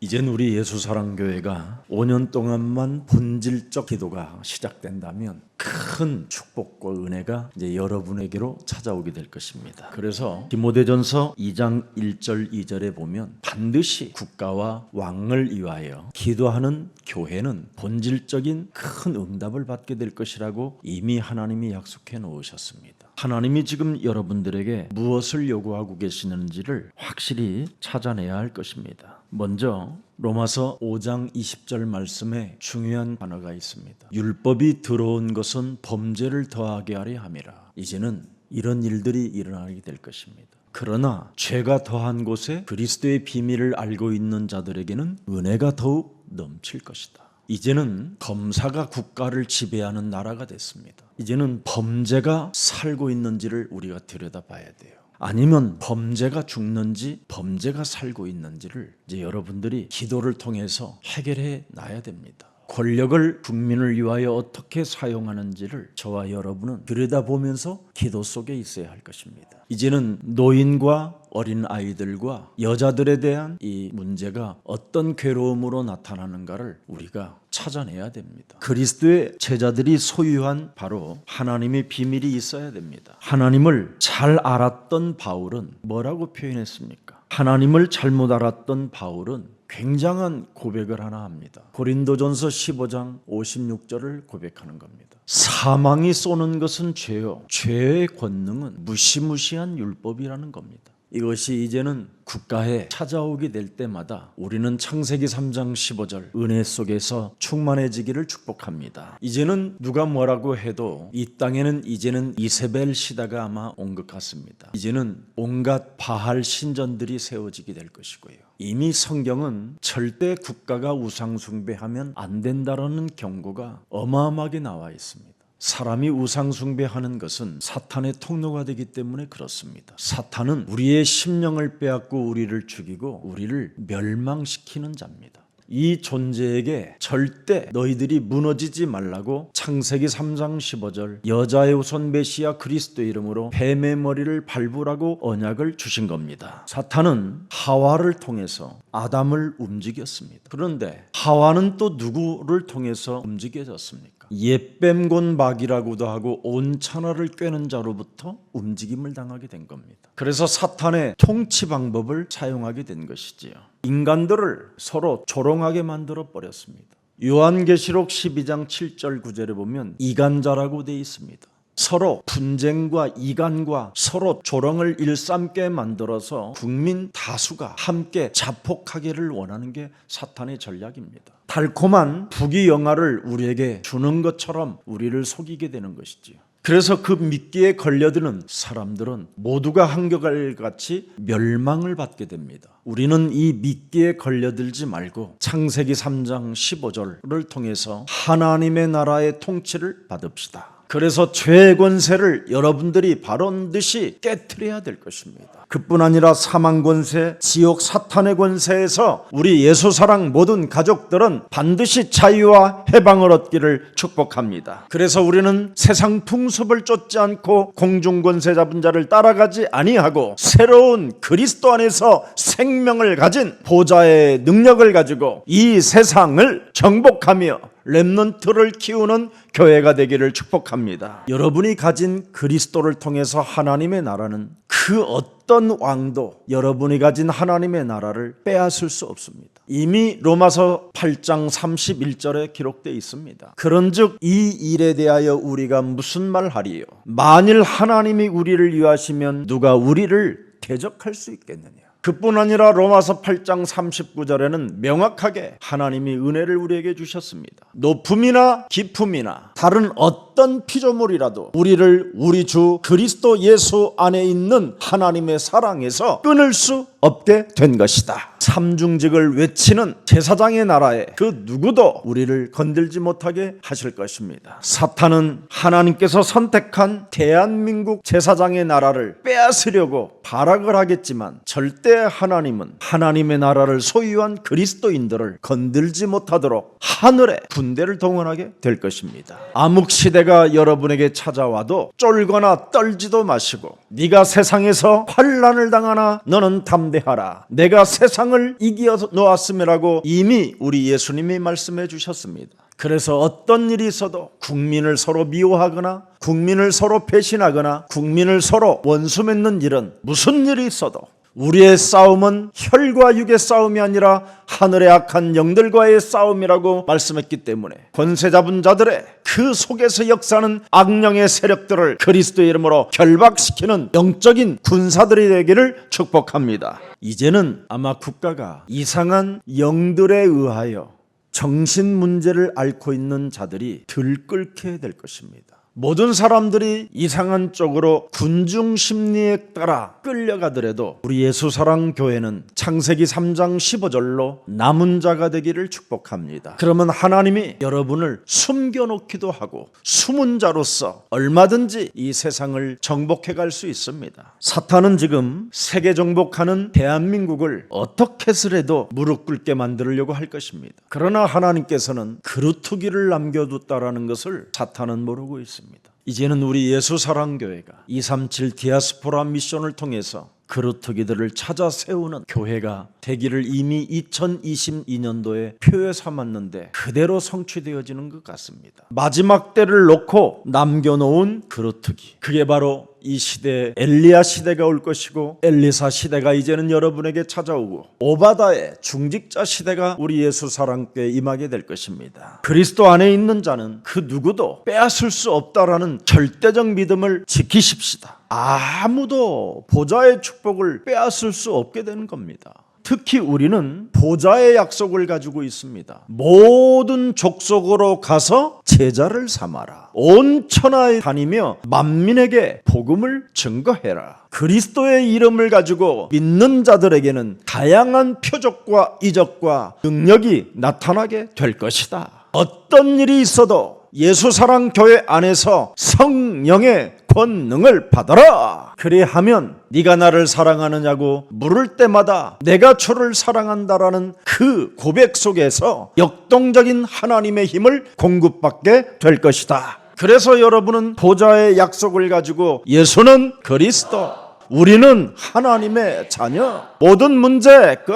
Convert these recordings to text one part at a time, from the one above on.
이젠 우리 예수사랑교회가 5년 동안만 본질적 기도가 시작된다면 큰 축복과 은혜가 이제 여러분에게로 찾아오게 될 것입니다. 그래서 디모데전서 2장 1절 2절에 보면 반드시 국가와 왕을 위하여 기도하는 교회는 본질적인 큰 응답을 받게 될 것이라고 이미 하나님이 약속해 놓으셨습니다. 하나님이 지금 여러분들에게 무엇을 요구하고 계시는지를 확실히 찾아내야 할 것입니다. 먼저 로마서 5장 20절 말씀에 중요한 단어가 있습니다. 율법이 들어온 것은 범죄를 더하게 하려 함이라. 이제는 이런 일들이 일어나게 될 것입니다. 그러나 죄가 더한 곳에 그리스도의 비밀을 알고 있는 자들에게는 은혜가 더욱 넘칠 것이다. 이제는 검사가 국가를 지배하는 나라가 됐습니다. 이제는 범죄가 살고 있는지를 우리가 들여다봐야 돼요. 아니면 범죄가 죽는지 범죄가 살고 있는지를 이제 여러분들이 기도를 통해서 해결해 놔야 됩니다. 권력을 국민을 위하여 어떻게 사용하는지를 저와 여러분은 들여다보면서 기도 속에 있어야 할 것입니다. 이제는 노인과 어린 아이들과 여자들에 대한 이 문제가 어떤 괴로움으로 나타나는가를 우리가 찾아내야 됩니다. 그리스도의 제자들이 소유한 바로 하나님의 비밀이 있어야 됩니다. 하나님을 잘 알았던 바울은 뭐라고 표현했습니까? 하나님을 잘못 알았던 바울은 굉장한 고백을 하나 합니다. 고린도전서 15장 56절을 고백하는 겁니다. 사망이 쏘는 것은 죄요, 죄의 권능은 무시무시한 율법이라는 겁니다. 이것이 이제는 국가에 찾아오게 될 때마다 우리는 창세기 3장 15절 은혜 속에서 충만해지기를 축복합니다. 이제는 누가 뭐라고 해도 이 땅에는 이제는 이세벨 시대가 아마 온 것 같습니다. 이제는 온갖 바할 신전들이 세워지게 될 것이고요. 이미 성경은 절대 국가가 우상 숭배하면 안 된다라는 경고가 어마어마하게 나와 있습니다. 사람이 우상 숭배하는 것은 사탄의 통로가 되기 때문에 그렇습니다. 사탄은 우리의 심령을 빼앗고 우리를 죽이고 우리를 멸망시키는 자입니다. 이 존재에게 절대 너희들이 무너지지 말라고 창세기 3장 15절 여자의 후손 메시아 그리스도 이름으로 뱀의 머리를 밟으라고 언약을 주신 겁니다. 사탄은 하와를 통해서 아담을 움직였습니다. 그런데 하와는 또 누구를 통해서 움직여졌습니까? 옛뱀곤박이라고도 하고 온 천하를 꿰는 자로부터 움직임을 당하게 된 겁니다. 그래서 사탄의 통치 방법을 사용하게 된 것이지요. 인간들을 서로 조롱하게 만들어 버렸습니다. 요한계시록 12장 7절 9절에 보면 이간자라고 되어 있습니다. 서로 분쟁과 이간과 서로 조롱을 일삼게 만들어서 국민 다수가 함께 자폭하기를 원하는 게 사탄의 전략입니다. 달콤한 부귀영화를 우리에게 주는 것처럼 우리를 속이게 되는 것이지요. 그래서 그 미끼에 걸려드는 사람들은 모두가 한결같이 멸망을 받게 됩니다. 우리는 이 미끼에 걸려들지 말고 창세기 3장 15절을 통해서 하나님의 나라의 통치를 받읍시다. 그래서 죄의 권세를 여러분들이 바로듯이 깨트려야 될 것입니다. 그뿐 아니라 사망 권세, 지옥 사탄의 권세에서 우리 예수사랑 모든 가족들은 반드시 자유와 해방을 얻기를 축복합니다. 그래서 우리는 세상 풍습을 쫓지 않고 공중 권세 잡은 자를 따라가지 아니하고 새로운 그리스도 안에서 생명을 가진 보좌의 능력을 가지고 이 세상을 정복하며 렘넌트를 키우는 교회가 되기를 축복합니다. 여러분이 가진 그리스도를 통해서 하나님의 나라는 그 어떤 왕도 여러분이 가진 하나님의 나라를 빼앗을 수 없습니다. 이미 로마서 8장 31절에 기록되어 있습니다. 그런즉 이 일에 대하여 우리가 무슨 말하리요? 만일 하나님이 우리를 위하시면 누가 우리를 대적할 수 있겠느냐? 그뿐 아니라 로마서 8장 39절에는 명확하게 하나님이 은혜를 우리에게 주셨습니다. 높음이나 깊음이나 다른 어떤 피조물이라도 우리를 우리 주 그리스도 예수 안에 있는 하나님의 사랑에서 끊을 수 없게 된 것이다. 삼중직을 외치는 제사장의 나라에 그 누구도 우리를 건들지 못하게 하실 것입니다. 사탄은 하나님께서 선택한 대한민국 제사장의 나라를 빼앗으려고 발악을 하겠지만 절대 하나님은 하나님의 나라를 소유한 그리스도인들을 건들지 못하도록 하늘에 군대를 동원하게 될 것입니다. 암흑시대가 기회가 여러분에게 찾아와도 쫄거나 떨지도 마시고 네가 세상에서 환난을 당하나 너는 담대하라. 내가 세상을 이겨 놓았음이라고 이미 우리 예수님이 말씀해 주셨습니다. 그래서 어떤 일이 있어도 국민을 서로 미워하거나 국민을 서로 배신하거나 국민을 서로 원수 맺는 일은 무슨 일이 있어도 우리의 싸움은 혈과 육의 싸움이 아니라 하늘의 악한 영들과의 싸움이라고 말씀했기 때문에 권세 잡은 자들의 그 속에서 역사하는 악령의 세력들을 그리스도의 이름으로 결박시키는 영적인 군사들이 되기를 축복합니다. 이제는 아마 국가가 이상한 영들에 의하여 정신 문제를 앓고 있는 자들이 들끓게 될 것입니다. 모든 사람들이 이상한 쪽으로 군중 심리에 따라 끌려가더라도 우리 예수사랑교회는 창세기 3장 15절로 남은 자가 되기를 축복합니다. 그러면 하나님이 여러분을 숨겨놓기도 하고 숨은 자로서 얼마든지 이 세상을 정복해 갈 수 있습니다. 사탄은 지금 세계 정복하는 대한민국을 어떻게 해서라도 무릎 꿇게 만들려고 할 것입니다. 그러나 하나님께서는 그루터기를 남겨뒀다라는 것을 사탄은 모르고 있습니다. 이제는 우리 예수사랑교회가 237 디아스포라 미션을 통해서 그루터기들을 찾아 세우는 교회가 되기를 이미 2022년도에 표에 삼았는데 그대로 성취되어지는 것 같습니다. 마지막 때를 놓고 남겨놓은 그루터기, 그게 바로 이 시대에 엘리야 시대가 올 것이고 엘리사 시대가 이제는 여러분에게 찾아오고 오바다의 중직자 시대가 우리 예수사랑교회에 임하게 될 것입니다. 그리스도 안에 있는 자는 그 누구도 빼앗을 수 없다라는 절대적 믿음을 지키십시다. 아무도 보좌의 축복을 빼앗을 수 없게 되는 겁니다. 특히 우리는 보좌의 약속을 가지고 있습니다. 모든 족속으로 가서 제자를 삼아라. 온 천하에 다니며 만민에게 복음을 증거해라. 그리스도의 이름을 가지고 믿는 자들에게는 다양한 표적과 이적과 능력이 나타나게 될 것이다. 어떤 일이 있어도 예수사랑교회 안에서 성령의 권능을 받아라. 그리하면 네가 나를 사랑하느냐고 물을 때마다 내가 주를 사랑한다라는 그 고백 속에서 역동적인 하나님의 힘을 공급받게 될 것이다. 그래서 여러분은 보좌의 약속을 가지고 예수는 그리스도, 우리는 하나님의 자녀, 모든 문제 끝,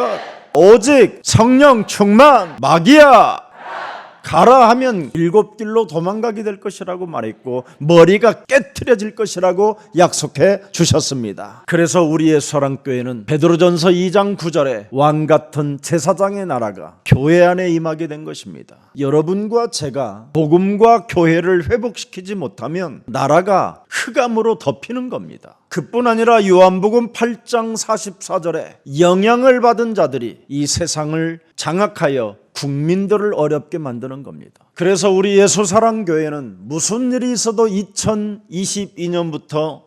오직 성령 충만, 마귀야 가라 하면 7길로 도망가게 될 것이라고 말했고 머리가 깨트려질 것이라고 약속해 주셨습니다. 그래서 우리의 사랑교회는 베드로전서 2장 9절에 왕같은 제사장의 나라가 교회 안에 임하게 된 것입니다. 여러분과 제가 복음과 교회를 회복시키지 못하면 나라가 흑암으로 덮이는 겁니다. 그뿐 아니라 요한복음 8장 44절에 영향을 받은 자들이 이 세상을 장악하여 국민들을 어렵게 만드는 겁니다. 그래서 우리 예수사랑교회는 무슨 일이 있어도 2022년부터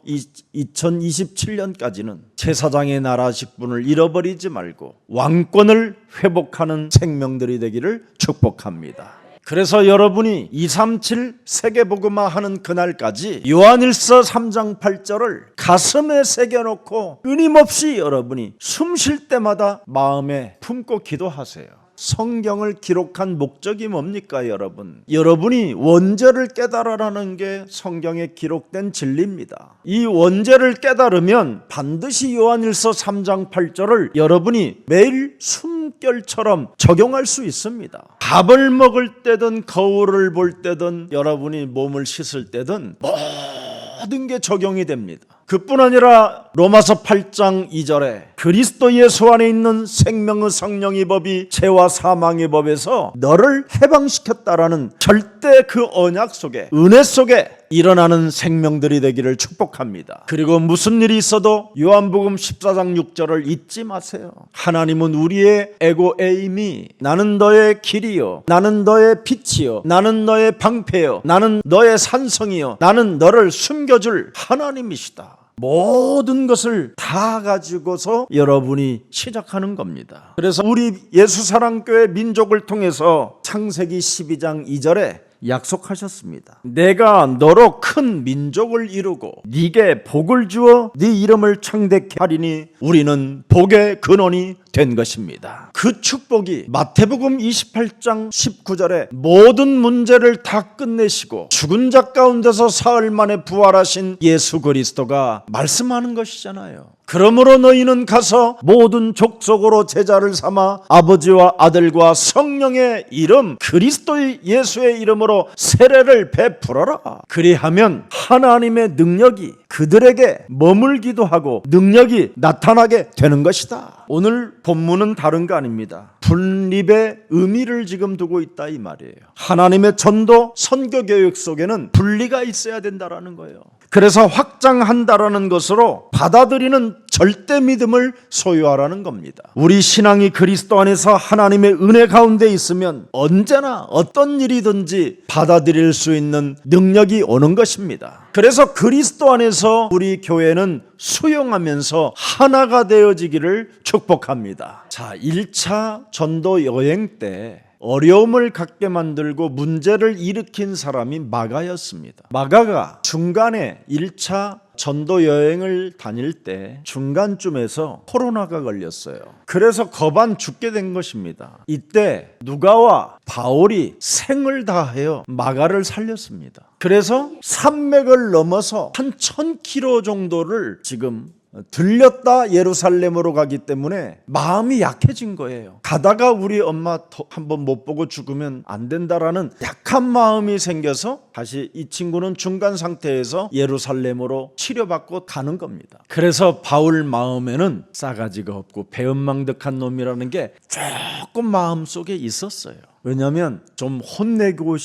2027년까지는 제사장의 나라 직분을 잃어버리지 말고 왕권을 회복하는 생명들이 되기를 축복합니다. 그래서 여러분이 237 세계복음화 하는 그날까지 요한일서 3장 8절을 가슴에 새겨놓고 끊임없이 여러분이 숨 쉴 때마다 마음에 품고 기도하세요. 성경을 기록한 목적이 뭡니까, 여러분? 여러분이 원죄를 깨달아라는 게 성경에 기록된 진리입니다. 이 원죄를 깨달으면 반드시 요한일서 3장 8절을 여러분이 매일 숨결처럼 적용할 수 있습니다. 밥을 먹을 때든 거울을 볼 때든 여러분이 몸을 씻을 때든 모든 게 적용이 됩니다. 그뿐 아니라 로마서 8장 2절에 그리스도 예수 안에 있는 생명의 성령의 법이 죄와 사망의 법에서 너를 해방시켰다라는 절대 그 언약 속에, 은혜 속에 일어나는 생명들이 되기를 축복합니다. 그리고 무슨 일이 있어도 요한복음 14장 6절을 잊지 마세요. 하나님은 우리의 에고 에임이 나는 너의 길이요, 나는 너의 빛이요, 나는 너의 방패요, 나는 너의 산성이요, 나는 너를 숨겨줄 하나님이시다. 모든 것을 다 가지고서 여러분이 시작하는 겁니다. 그래서 우리 예수사랑교회 민족을 통해서 창세기 12장 2절에 약속하셨습니다. 내가 너로 큰 민족을 이루고 네게 복을 주어 네 이름을 창대케 하리니 우리는 복의 근원이 된 것입니다. 그 축복이 마태복음 28장 19절에 모든 문제를 다 끝내시고 죽은 자 가운데서 사흘 만에 부활하신 예수 그리스도가 말씀하는 것이잖아요. 그러므로 너희는 가서 모든 족속으로 제자를 삼아 아버지와 아들과 성령의 이름 그리스도의 예수의 이름으로 세례를 베풀어라. 그리하면 하나님의 능력이 그들에게 머물기도 하고 능력이 나타나게 되는 것이다. 오늘 본문은 다른 거 아닙니다. 분립의 의미를 지금 두고 있다 이 말이에요. 하나님의 전도 선교 교육 속에는 분리가 있어야 된다라는 거예요. 그래서 확장한다라는 것으로 받아들이는 절대 믿음을 소유하라는 겁니다. 우리 신앙이 그리스도 안에서 하나님의 은혜 가운데 있으면 언제나 어떤 일이든지 받아들일 수 있는 능력이 오는 것입니다. 그래서 그리스도 안에서 우리 교회는 수용하면서 하나가 되어지기를 축복합니다. 자, 1차 전도 여행 때 어려움을 갖게 만들고 문제를 일으킨 사람이 마가였습니다. 마가가 중간에 1차 전도 여행을 다닐 때 중간쯤에서 코로나가 걸렸어요. 그래서 거반 죽게 된 것입니다. 이때 누가와 바울이 생을 다하여 마가를 살렸습니다. 그래서 산맥을 넘어서 한 1000km 정도를 지금 들렸다 예루살렘으로 가기 때문에 마음이 약해진 거예요. 가다가 우리 엄마 한번 못 보고 죽으면 안 된다라는 약한 마음이 생겨서 다시 이 친구는 중간 상태에서 예루살렘으로 치료받고 가는 겁니다. 그래서 바울 마음에는 싸가지가 없고 배은망덕한 놈이라는 게 조금 마음속에 있었어요. 왜냐하면 좀 혼내고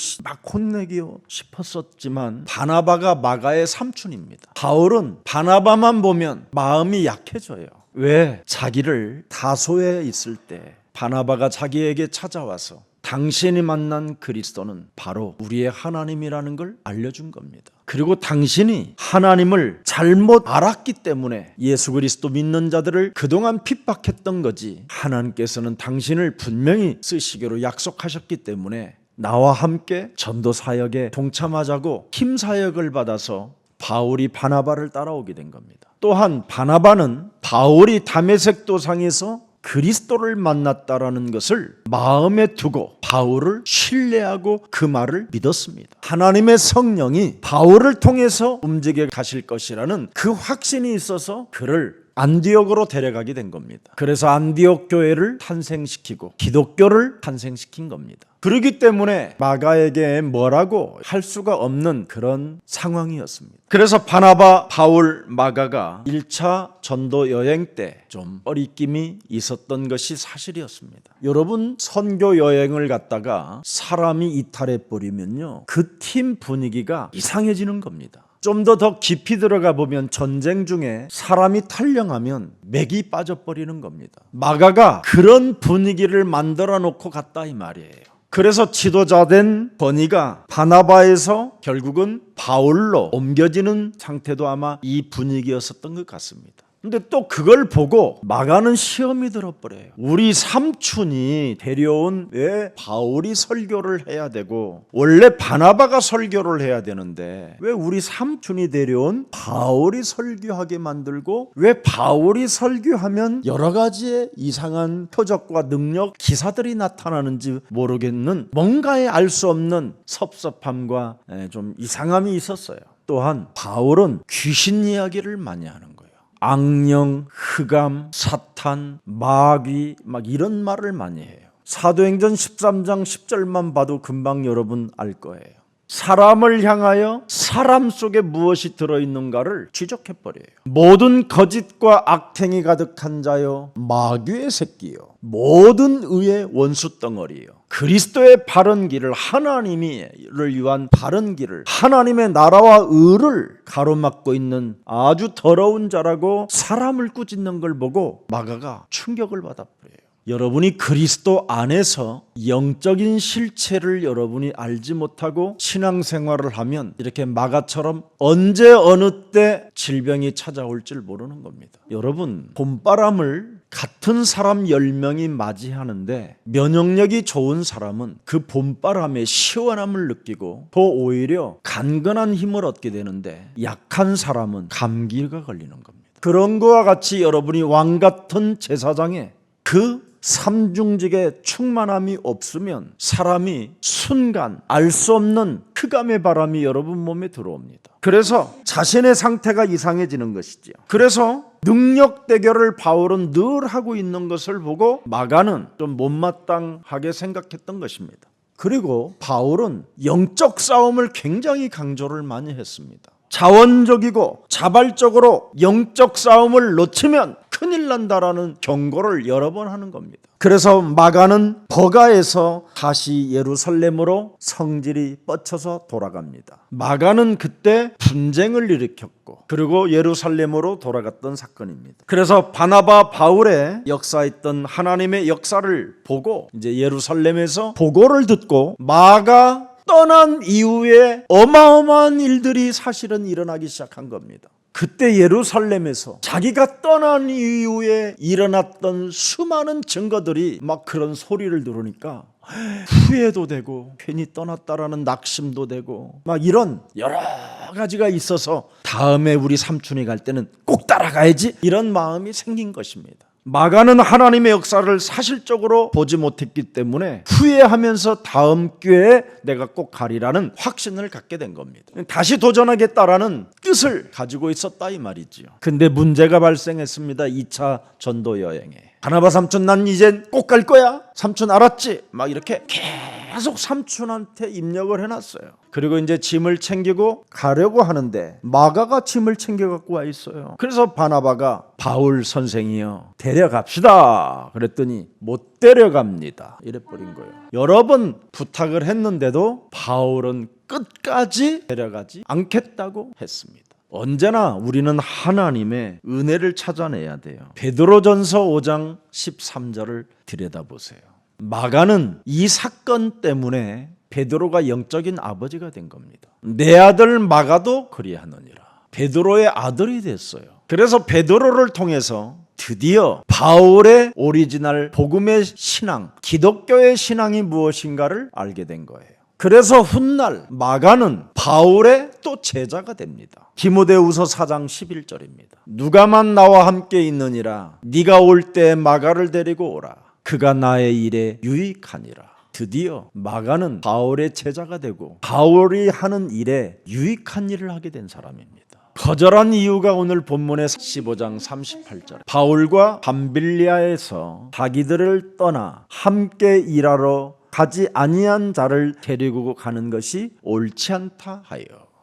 싶었었지만 바나바가 마가의 삼촌입니다. 바울은 바나바만 보면 마음이 약해져요. 왜? 자기를 다소에 있을 때 바나바가 자기에게 찾아와서 당신이 만난 그리스도는 바로 우리의 하나님이라는 걸 알려준 겁니다. 그리고 당신이 하나님을 잘못 알았기 때문에 예수 그리스도 믿는 자들을 그동안 핍박했던 거지, 하나님께서는 당신을 분명히 쓰시기로 약속하셨기 때문에 나와 함께 전도 사역에 동참하자고 힘 사역을 받아서 바울이 바나바를 따라오게 된 겁니다. 또한 바나바는 바울이 다메섹 도상에서 그리스도를 만났다라는 것을 마음에 두고 바울을 신뢰하고 그 말을 믿었습니다. 하나님의 성령이 바울을 통해서 움직여 가실 것이라는 그 확신이 있어서 그를 안디옥으로 데려가게 된 겁니다. 그래서 안디옥 교회를 탄생시키고 기독교를 탄생시킨 겁니다. 그렇기 때문에 마가에게 뭐라고 할 수가 없는 그런 상황이었습니다. 그래서 바나바, 바울, 마가가 1차 전도 여행 때 좀 꺼리낌이 있었던 것이 사실이었습니다. 여러분, 선교 여행을 갔다가 사람이 이탈해 버리면요, 그 팀 분위기가 이상해지는 겁니다. 좀 더 깊이 들어가 보면 전쟁 중에 사람이 탈영하면 맥이 빠져버리는 겁니다. 마가가 그런 분위기를 만들어 놓고 갔다 이 말이에요. 그래서 지도자된 버니가 바나바에서 결국은 바울로 옮겨지는 상태도 아마 이 분위기였었던 것 같습니다. 근데 또 그걸 보고 마가는 시험이 들어버려요. 우리 삼촌이 데려온 왜 바울이 설교를 해야 되고 원래 바나바가 설교를 해야 되는데 왜 우리 삼촌이 데려온 바울이 설교하게 만들고 왜 바울이 설교하면 여러 가지의 이상한 표적과 능력, 기사들이 나타나는지 모르겠는 뭔가에 알 수 없는 섭섭함과 좀 이상함이 있었어요. 또한 바울은 귀신 이야기를 많이 하는 거예요. 악령, 흑암, 사탄, 마귀 막 이런 말을 많이 해요. 사도행전 13장 10절만 봐도 금방 여러분 알 거예요. 사람을 향하여 사람 속에 무엇이 들어있는가를 지적해버려요. 모든 거짓과 악행이 가득한 자여 마귀의 새끼요 모든 의의 원수 덩어리요 그리스도의 바른 길을 하나님을 위한 바른 길을 하나님의 나라와 의를 가로막고 있는 아주 더러운 자라고 사람을 꾸짖는 걸 보고 마가가 충격을 받아버려요. 여러분이 그리스도 안에서 영적인 실체를 여러분이 알지 못하고 신앙생활을 하면 이렇게 마가처럼 언제 어느 때 질병이 찾아올 줄 모르는 겁니다. 여러분, 봄바람을 같은 사람 10명이 맞이하는데 면역력이 좋은 사람은 그 봄바람의 시원함을 느끼고 더 오히려 간건한 힘을 얻게 되는데 약한 사람은 감기가 걸리는 겁니다. 그런 거와 같이 여러분이 왕같은 제사장에 그 삼중직의 충만함이 없으면 사람이 순간 알 수 없는 흑암의 바람이 여러분 몸에 들어옵니다. 그래서 자신의 상태가 이상해지는 것이지요. 그래서 능력 대결을 바울은 늘 하고 있는 것을 보고 마가는 좀 못마땅하게 생각했던 것입니다. 그리고 바울은 영적 싸움을 굉장히 강조를 많이 했습니다. 자원적이고 자발적으로 영적 싸움을 놓치면 큰일 난다라는 경고를 여러 번 하는 겁니다. 그래서 마가는 버가에서 다시 예루살렘으로 성질이 뻗쳐서 돌아갑니다. 마가는 그때 분쟁을 일으켰고 그리고 예루살렘으로 돌아갔던 사건입니다. 그래서 바나바 바울의 역사했던 하나님의 역사를 보고 이제 예루살렘에서 보고를 듣고 마가 떠난 이후에 어마어마한 일들이 사실은 일어나기 시작한 겁니다. 그때 예루살렘에서 자기가 떠난 이후에 일어났던 수많은 증거들이 막 그런 소리를 들으니까 후회도 되고 괜히 떠났다라는 낙심도 되고 막 이런 여러 가지가 있어서 다음에 우리 삼촌이 갈 때는 꼭 따라가야지 이런 마음이 생긴 것입니다. 마가는 하나님의 역사를 사실적으로 보지 못했기 때문에 후회하면서 다음 기회에 내가 꼭 가리라는 확신을 갖게 된 겁니다. 다시 도전하겠다라는 뜻을 가지고 있었다 이 말이지요. 근데 문제가 발생했습니다. 2차 전도 여행에. 바나바 삼촌 난 이제 꼭 갈 거야. 삼촌 알았지? 막 이렇게 계속 삼촌한테 입력을 해놨어요. 그리고 이제 짐을 챙기고 가려고 하는데 마가가 짐을 챙겨 갖고 와 있어요. 그래서 바나바가 바울 선생이요 데려갑시다 그랬더니 못 데려갑니다 이래버린 거예요. 여러 번 부탁을 했는데도 바울은 끝까지 데려가지 않겠다고 했습니다. 언제나 우리는 하나님의 은혜를 찾아내야 돼요. 베드로전서 5장 13절을 들여다보세요. 마가는 이 사건 때문에 베드로가 영적인 아버지가 된 겁니다. 내 아들 마가도 그리하느니라. 베드로의 아들이 됐어요. 그래서 베드로를 통해서 드디어 바울의 오리지널 복음의 신앙, 기독교의 신앙이 무엇인가를 알게 된 거예요. 그래서 훗날 마가는 바울의 또 제자가 됩니다. 디모데후서 4장 11절입니다. 누가만 나와 함께 있느니라. 네가 올 때 마가를 데리고 오라. 그가 나의 일에 유익하니라. 드디어 마가는 바울의 제자가 되고 바울이 하는 일에 유익한 일을 하게 된 사람입니다. 거절한 이유가 오늘 본문의 15장 38절. 바울과 밤빌리아에서 자기들을 떠나 함께 일하러 가지 아니한 자를 데리고 가는 것이 옳지 않다 하여.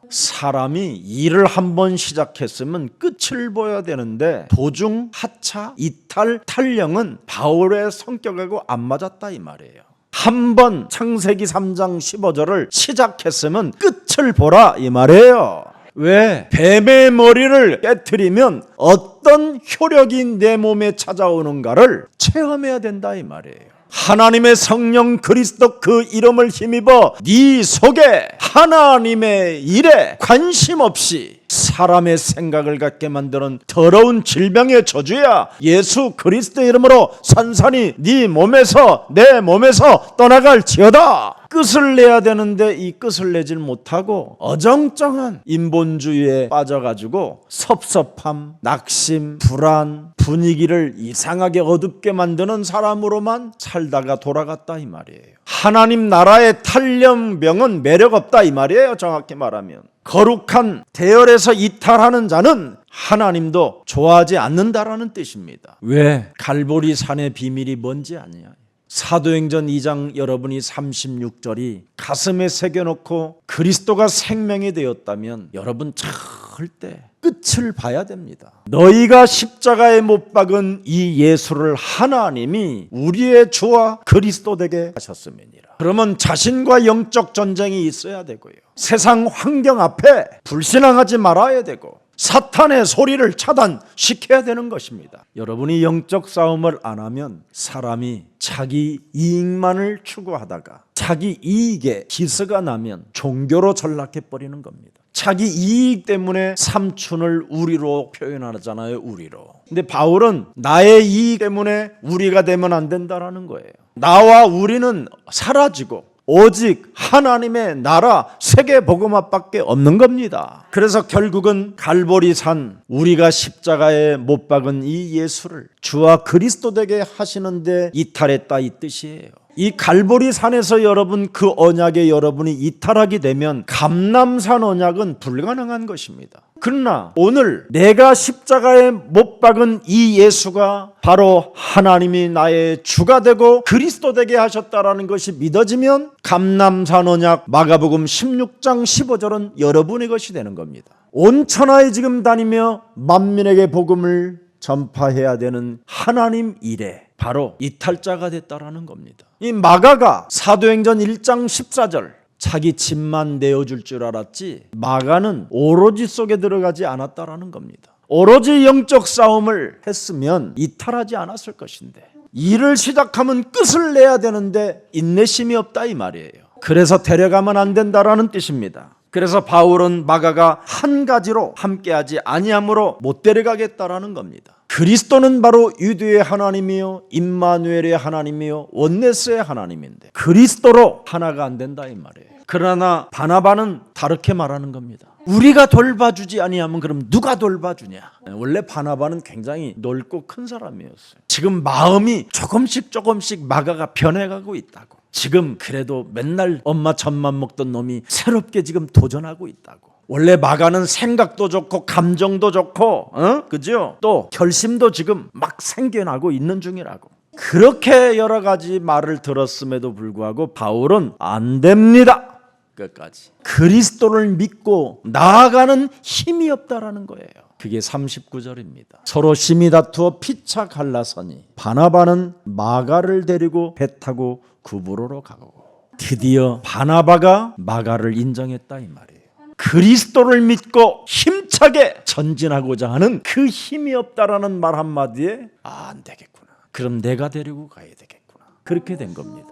사람이 일을 한번 시작했으면 끝을 보여야 되는데 도중 하차, 이탈, 탈령은 바울의 성격하고 안 맞았다 이 말이에요. 한번 창세기 3장 15절을 시작했으면 끝을 보라 이 말이에요. 왜? 뱀의 머리를 깨트리면 어떤 효력이 내 몸에 찾아오는가를 체험해야 된다 이 말이에요. 하나님의 성령 그리스도 그 이름을 힘입어 네 속에 하나님의 일에 관심 없이 사람의 생각을 갖게 만드는 더러운 질병의 저주야 예수 그리스도의 이름으로 산산이 네 몸에서 내 몸에서 떠나갈지어다. 끝을 내야 되는데 이 끝을 내질 못하고 어정쩡한 인본주의에 빠져가지고 섭섭함, 낙심, 불안, 분위기를 이상하게 어둡게 만드는 사람으로만 살다가 돌아갔다 이 말이에요. 하나님 나라의 탈염병은 매력 없다 이 말이에요. 정확히 말하면 거룩한 대열에서 이탈하는 자는 하나님도 좋아하지 않는다라는 뜻입니다. 왜? 갈보리 산의 비밀이 뭔지 아냐? 사도행전 2장 여러분이 36절이 가슴에 새겨놓고 그리스도가 생명이 되었다면 여러분 절대 끝을 봐야 됩니다. 너희가 십자가에 못 박은 이 예수를 하나님이 우리의 주와 그리스도 되게 하셨음이니라. 그러면 자신과 영적 전쟁이 있어야 되고요. 세상 환경 앞에 불신앙하지 말아야 되고 사탄의 소리를 차단시켜야 되는 것입니다. 여러분이 영적 싸움을 안 하면 사람이 자기 이익만을 추구하다가 자기 이익에 기스가 나면 종교로 전락해 버리는 겁니다. 자기 이익 때문에 삼촌을 우리로 표현하잖아요. 우리로. 근데 바울은 나의 이익 때문에 우리가 되면 안 된다라는 거예요. 나와 우리는 사라지고 오직 하나님의 나라 세계 복음화밖에 없는 겁니다. 그래서 결국은 갈보리산, 우리가 십자가에 못 박은 이 예수를 주와 그리스도 되게 하시는데 이탈했다 이 뜻이에요. 이 갈보리산에서 여러분 그 언약에 여러분이 이탈하게 되면 감람산 언약은 불가능한 것입니다. 그러나 오늘 내가 십자가에 못 박은 이 예수가 바로 하나님이 나의 주가 되고 그리스도 되게 하셨다라는 것이 믿어지면 감람산 언약 마가복음 16장 15절은 여러분의 것이 되는 겁니다. 온 천하에 지금 다니며 만민에게 복음을 전파해야 되는 하나님 일에 바로 이탈자가 됐다라는 겁니다. 이 마가가 사도행전 1장 14절 자기 집만 내어줄 줄 알았지 마가는 오로지 속에 들어가지 않았다라는 겁니다. 오로지 영적 싸움을 했으면 이탈하지 않았을 것인데 일을 시작하면 끝을 내야 되는데 인내심이 없다 이 말이에요. 그래서 데려가면 안 된다라는 뜻입니다. 그래서 바울은 마가가 한 가지로 함께하지 아니함으로 못 데려가겠다라는 겁니다. 그리스도는 바로 유대의 하나님이요 임마누엘의 하나님이요 원네스의 하나님인데 그리스도로 하나가 안 된다 이 말이에요. 그러나 바나바는 다르게 말하는 겁니다. 우리가 돌봐주지 아니하면 그럼 누가 돌봐주냐. 원래 바나바는 굉장히 넓고 큰 사람이었어요. 지금 마음이 조금씩 마가가 변해가고 있다고. 지금 그래도 맨날 엄마 젖만 먹던 놈이 새롭게 지금 도전하고 있다고. 원래 마가는 생각도 좋고 감정도 좋고 그죠? 또 결심도 지금 막 생겨나고 있는 중이라고. 그렇게 여러 가지 말을 들었음에도 불구하고 바울은 안 됩니다. 끝까지 그리스도를 믿고 나아가는 힘이 없다라는 거예요. 그게 39절입니다. 서로 심히 다투어 피차 갈라서니 바나바는 마가를 데리고 배 타고 구브로로 가고 드디어 바나바가 마가를 인정했다 이 말이에요. 그리스도를 믿고 힘차게 전진하고자 하는 그 힘이 없다라는 말 한마디에 안 되겠구나. 그럼 내가 데리고 가야 되겠구나. 그렇게 된 겁니다.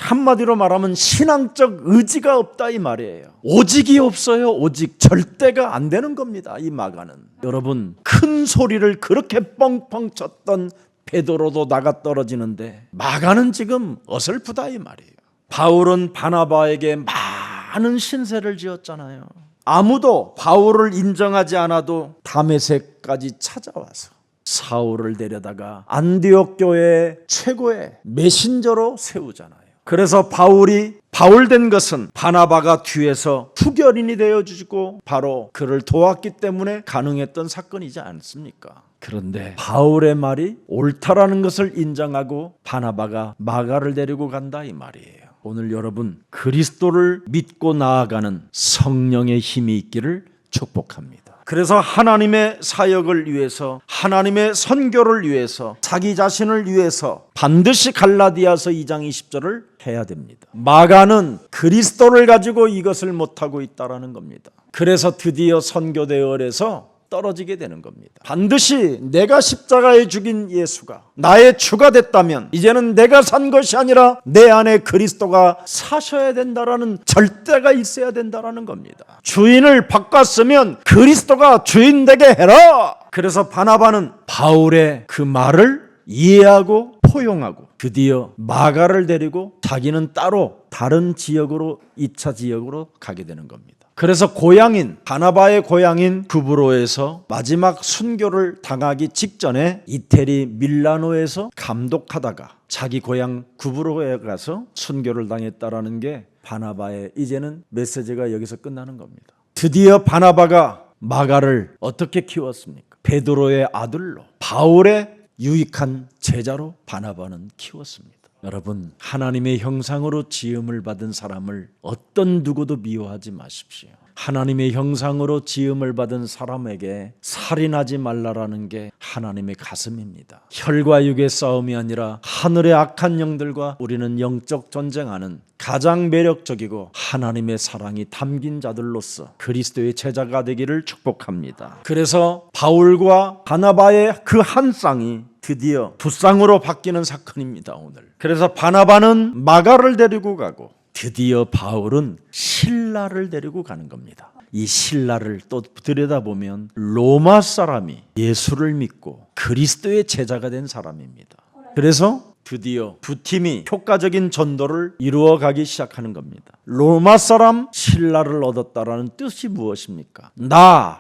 한마디로 말하면 신앙적 의지가 없다 이 말이에요. 오직이 없어요. 오직 절대가 안 되는 겁니다. 이 마가는. 여러분 큰 소리를 그렇게 뻥뻥 쳤던 베드로도 나가 떨어지는데 마가는 지금 어설프다 이 말이에요. 바울은 바나바에게 많은 신세를 지었잖아요. 아무도 바울을 인정하지 않아도 다메섹까지 찾아와서 사울을 데려다가 안디옥 교회 최고의 메신저로 세우잖아요. 그래서 바울이 바울된 것은 바나바가 뒤에서 후견인이 되어주고 바로 그를 도왔기 때문에 가능했던 사건이지 않습니까? 그런데 바울의 말이 옳다라는 것을 인정하고 바나바가 마가를 데리고 간다 이 말이에요. 오늘 여러분 그리스도를 믿고 나아가는 성령의 힘이 있기를 축복합니다. 그래서 하나님의 사역을 위해서 하나님의 선교를 위해서 자기 자신을 위해서 반드시 갈라디아서 2장 20절을 해야 됩니다. 마가는 그리스도를 가지고 이것을 못하고 있다는 겁니다. 그래서 드디어 선교대열에서 떨어지게 되는 겁니다. 반드시 내가 십자가에 죽인 예수가 나의 주가 됐다면 이제는 내가 산 것이 아니라 내 안에 그리스도가 사셔야 된다라는 절대가 있어야 된다라는 겁니다. 주인을 바꿨으면 그리스도가 주인 되게 해라. 그래서 바나바는 바울의 그 말을 이해하고 포용하고 드디어 마가를 데리고 자기는 따로 다른 지역으로 2차 지역으로 가게 되는 겁니다. 그래서 고향인 바나바의 고향인 구브로에서 마지막 순교를 당하기 직전에 이태리 밀라노에서 감독하다가 자기 고향 구브로에 가서 순교를 당했다라는 게 바나바의 이제는 메시지가 여기서 끝나는 겁니다. 드디어 바나바가 마가를 어떻게 키웠습니까? 베드로의 아들로 바울의 유익한 제자로 바나바는 키웠습니다. 여러분 하나님의 형상으로 지음을 받은 사람을 어떤 누구도 미워하지 마십시오. 하나님의 형상으로 지음을 받은 사람에게 살인하지 말라라는 게 하나님의 가슴입니다. 혈과 육의 싸움이 아니라 하늘의 악한 영들과 우리는 영적 전쟁하는 가장 매력적이고 하나님의 사랑이 담긴 자들로서 그리스도의 제자가 되기를 축복합니다. 그래서 바울과 바나바의 그 한 쌍이 드디어 두 쌍으로 바뀌는 사건입니다. 오늘. 그래서 바나바는 마가를 데리고 가고 드디어 바울은 실라를 데리고 가는 겁니다. 이 실라를 또 들여다보면 로마 사람이 예수를 믿고 그리스도의 제자가 된 사람입니다. 그래서 드디어 두 팀이 효과적인 전도를 이루어가기 시작하는 겁니다. 로마 사람 신라를 얻었다라는 뜻이 무엇입니까?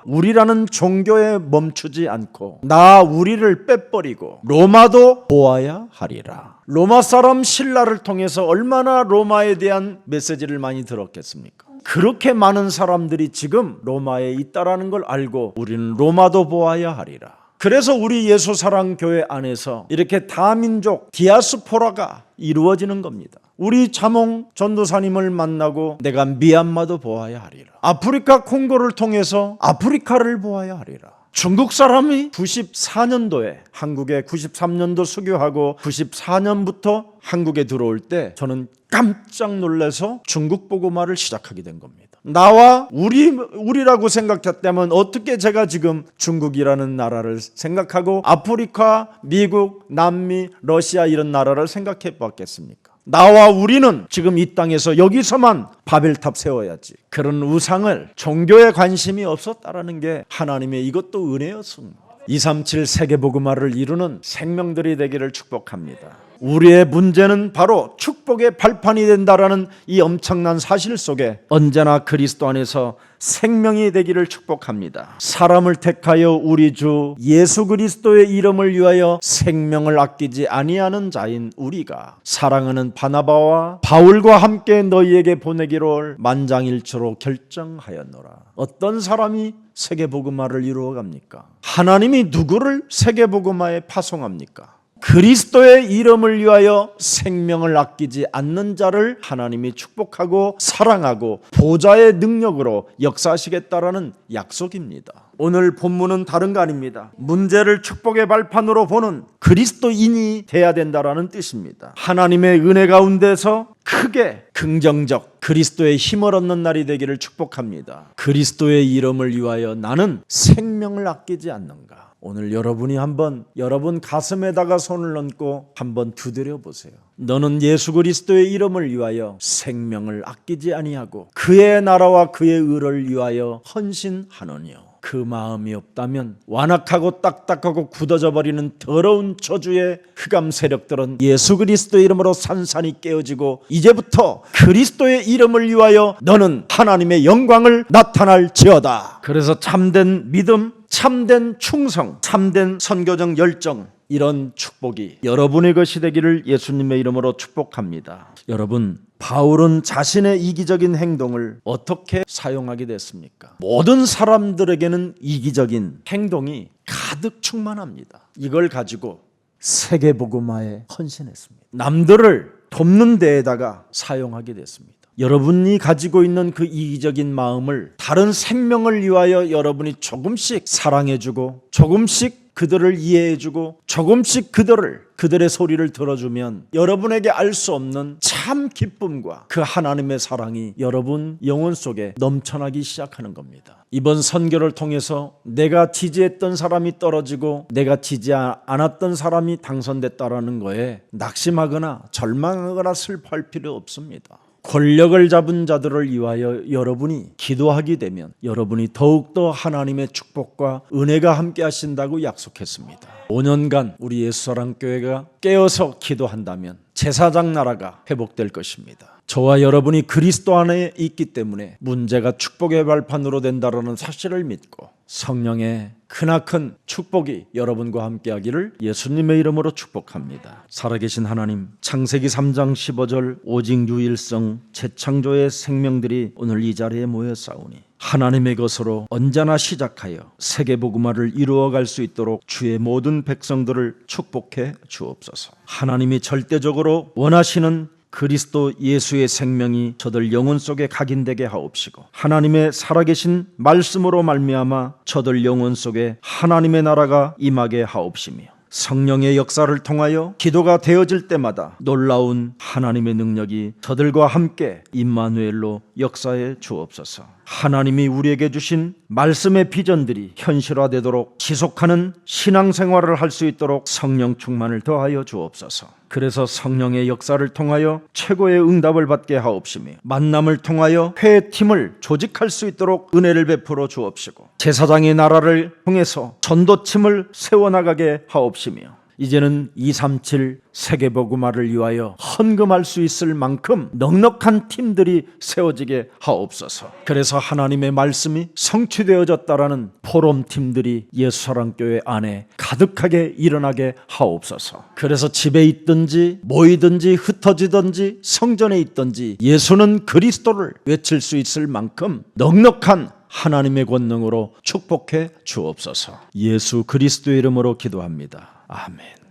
우리라는 종교에 멈추지 않고 우리를 빼버리고 로마도 보아야 하리라. 로마 사람 신라를 통해서 얼마나 로마에 대한 메시지를 많이 들었겠습니까? 그렇게 많은 사람들이 지금 로마에 있다라는 걸 알고 우리는 로마도 보아야 하리라. 그래서 우리 예수사랑교회 안에서 이렇게 다민족 디아스포라가 이루어지는 겁니다. 우리 자몽 전도사님을 만나고 내가 미얀마도 보아야 하리라. 아프리카 콩고를 통해서 아프리카를 보아야 하리라. 중국 사람이 94년도에 한국에 93년도 수교하고 94년부터 한국에 들어올 때 저는 깜짝 놀라서 중국 복음화를 시작하게 된 겁니다. 나와 우리라고 생각했다면 어떻게 제가 지금 중국이라는 나라를 생각하고 아프리카, 미국, 남미, 러시아 이런 나라를 생각해 봤겠습니까? 나와 우리는 지금 이 땅에서 여기서만 바벨탑 세워야지. 그런 우상을 종교에 관심이 없었다라는 게 하나님의 이것도 은혜였습니다. 237 세계복음화를 이루는 생명들이 되기를 축복합니다. 우리의 문제는 바로 축복의 발판이 된다라는 이 엄청난 사실 속에 언제나 그리스도 안에서 생명이 되기를 축복합니다. 사람을 택하여 우리 주 예수 그리스도의 이름을 위하여 생명을 아끼지 아니하는 자인 우리가 사랑하는 바나바와 바울과 함께 너희에게 보내기로 만장일치로 결정하였노라. 어떤 사람이 세계복음화를 이루어갑니까? 하나님이 누구를 세계복음화에 파송합니까? 그리스도의 이름을 위하여 생명을 아끼지 않는 자를 하나님이 축복하고 사랑하고 보좌의 능력으로 역사하시겠다라는 약속입니다. 오늘 본문은 다른 거 아닙니다. 문제를 축복의 발판으로 보는 그리스도인이 돼야 된다라는 뜻입니다. 하나님의 은혜 가운데서 크게 긍정적 그리스도의 힘을 얻는 날이 되기를 축복합니다. 그리스도의 이름을 위하여 나는 생명을 아끼지 않는가? 오늘 여러분이 한번 여러분 가슴에다가 손을 얹고 한번 두드려 보세요. 너는 예수 그리스도의 이름을 위하여 생명을 아끼지 아니하고 그의 나라와 그의 의를 위하여 헌신하느뇨. 그 마음이 없다면 완악하고 딱딱하고 굳어져 버리는 더러운 저주의 흑암 세력들은 예수 그리스도의 이름으로 산산이 깨어지고 이제부터 그리스도의 이름을 위하여 너는 하나님의 영광을 나타날지어다. 그래서 참된 믿음, 참된 충성, 참된 선교적 열정, 이런 축복이 여러분의 것이 되기를 예수님의 이름으로 축복합니다. 여러분, 바울은 자신의 이기적인 행동을 어떻게 사용하게 됐습니까? 모든 사람들에게는 이기적인 행동이 가득 충만합니다. 이걸 가지고 세계복음화에 헌신했습니다. 남들을 돕는 데에다가 사용하게 됐습니다. 여러분이 가지고 있는 그 이기적인 마음을 다른 생명을 위하여 여러분이 조금씩 사랑해주고 조금씩 그들을 이해해주고 조금씩 그들의 소리를 들어주면 여러분에게 알 수 없는 참 기쁨과 그 하나님의 사랑이 여러분 영혼 속에 넘쳐나기 시작하는 겁니다. 이번 선교를 통해서 내가 지지했던 사람이 떨어지고 내가 지지 않았던 사람이 당선됐다라는 거에 낙심하거나 절망하거나 슬퍼할 필요 없습니다. 권력을 잡은 자들을 위하여 여러분이 기도하게 되면 여러분이 더욱더 하나님의 축복과 은혜가 함께 하신다고 약속했습니다. 5년간 우리 예수사랑교회가 깨어서 기도한다면 제사장 나라가 회복될 것입니다. 저와 여러분이 그리스도 안에 있기 때문에 문제가 축복의 발판으로 된다는 사실을 믿고 성령의 크나큰 축복이 여러분과 함께하기를 예수님의 이름으로 축복합니다. 살아계신 하나님, 창세기 3장 15절 오직 유일성 재창조의 생명들이 오늘 이 자리에 모여싸우니 하나님의 것으로 언제나 시작하여 세계복음화를 이루어갈 수 있도록 주의 모든 백성들을 축복해 주옵소서. 하나님이 절대적으로 원하시는 그리스도 예수의 생명이 저들 영혼 속에 각인되게 하옵시고 하나님의 살아계신 말씀으로 말미암아 저들 영혼 속에 하나님의 나라가 임하게 하옵시며 성령의 역사를 통하여 기도가 되어질 때마다 놀라운 하나님의 능력이 저들과 함께 임마누엘로 역사해 주옵소서. 하나님이 우리에게 주신 말씀의 비전들이 현실화되도록 지속하는 신앙생활을 할 수 있도록 성령 충만을 더하여 주옵소서. 그래서 성령의 역사를 통하여 최고의 응답을 받게 하옵시며 만남을 통하여 회팀을 조직할 수 있도록 은혜를 베풀어 주옵시고 제사장의 나라를 통해서 전도팀을 세워나가게 하옵시며 이제는 237 세계복음화를 위하여 헌금할 수 있을 만큼 넉넉한 팀들이 세워지게 하옵소서. 그래서 하나님의 말씀이 성취되어졌다라는 포럼 팀들이 예수사랑교회 안에 가득하게 일어나게 하옵소서. 그래서 집에 있든지 모이든지 흩어지든지 성전에 있든지 예수는 그리스도를 외칠 수 있을 만큼 넉넉한 하나님의 권능으로 축복해 주옵소서. 예수 그리스도의 이름으로 기도합니다. 아멘.